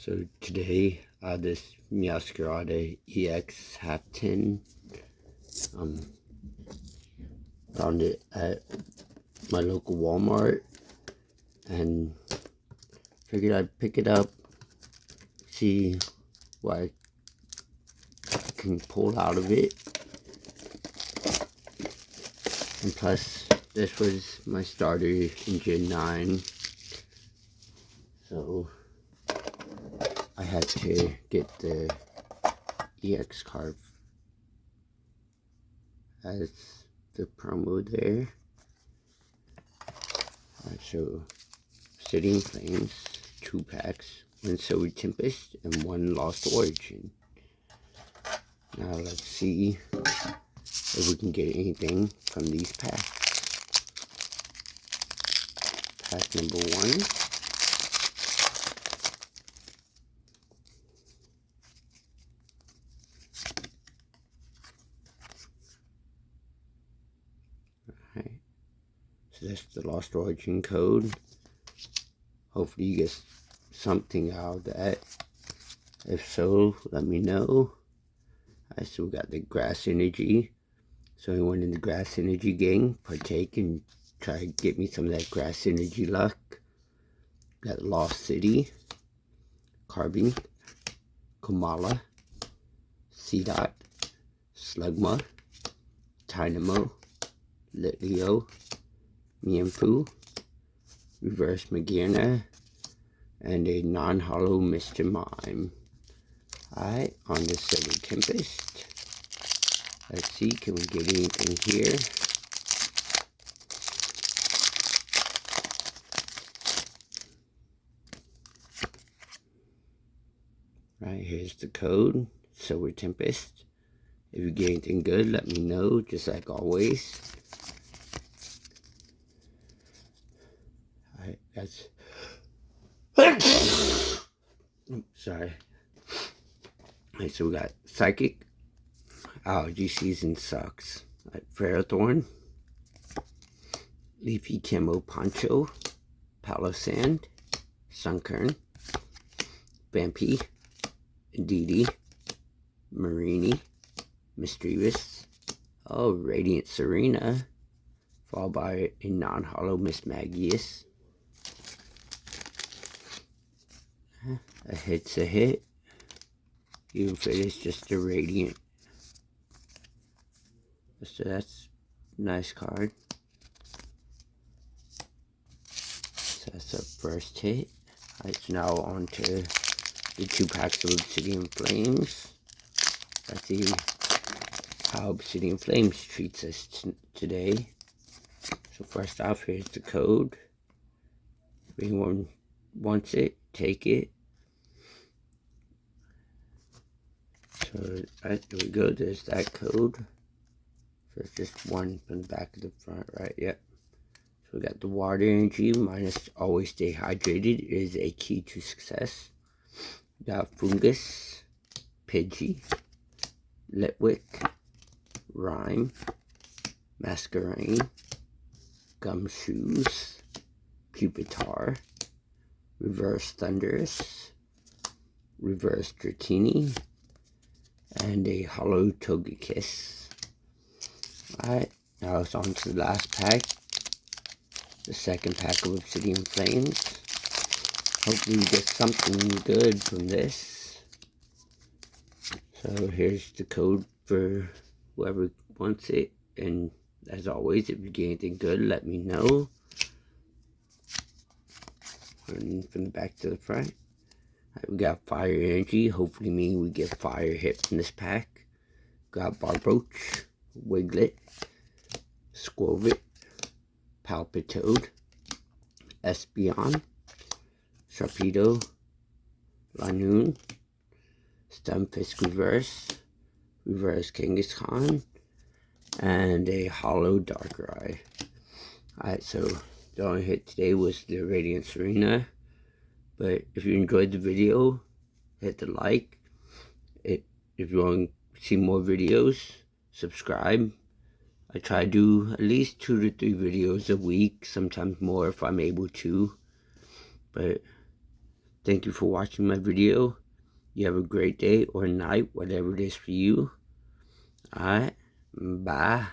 So today, this Meowscarada EX half tin, found it at my local Walmart and figured I'd pick it up, see what I can pull out of it. And plus, this was my starter in Gen 9, so I had to get the EX card as the promo there. Alright, so Obsidian Flames, 2 packs, 1 Silver Tempest, and 1 Lost Origin. Now let's see if we can get anything from these packs. Pack number 1. Alright, so that's the Lost Origin code. Hopefully you get something out of that. If so, let me know. I still got the Grass Energy. So anyone in the Grass Energy gang, partake and try to get me some of that Grass Energy luck. Got Lost City, Carbine, Kamala, C-Dot, Slugma, Dynamo, Litleo, Mienfoo, Reverse Magearna, and a non-hollow Mr. Mime. Alright, on the Silver Tempest. Let's see, can we get anything here? Right, here's the code, Silver Tempest. If you get anything good, let me know, just like always. Alright, that's... Sorry. Alright, so we got Psychic. Allergy season sucks. Right, Ferrothorn. Leafy Camo Poncho. Palo Sand. Sunkern. Vampy. Indeedee. Marini. Mischievous. Oh, Radiant Serena. Followed by a non-hollow Miss Magius. A hit's a hit. Even if it is just a Radiant. So that's a nice card. So that's our first hit. Alright, so now on to the 2 packs of Obsidian Flames. Let's see how Obsidian Flames treats us today. So first off, here's the code. If anyone wants it, take it. So right, there we go, there's that code. So it's just 1 from the back of the front, right? Yep. So we got the Water Energy, minus always stay hydrated is a key to success. We got Fungus, Pidgey, Litwick, Rhyme, Masquerain, Gumshoes, Pupitar, Reverse Thundurus, Reverse Dratini, and a Hollow Togekiss. Alright, now it's on to the last pack. The second pack of Obsidian Flames. Hopefully we get something good from this. So here's the code for whoever wants it. And as always, if you get anything good, let me know. And from the back to the front. Alright, we got Fire Energy. Hopefully we get Fire hit from this pack. Got Barboach, Wiglet, Squovit, Palpitoad, Espeon, Sharpedo, Lanoon, Stunfisk Reverse, Reverse Kangaskhan, and a Hollow Darkrai. Alright, so the only hit today was the Radiant Serena. But if you enjoyed the video, hit the like. If you want to see more videos, subscribe. I try to do at least 2 to 3 videos a week, sometimes more if I'm able to. But Thank you for watching my video. You have a great day or night, whatever it is for you. Alright, bye.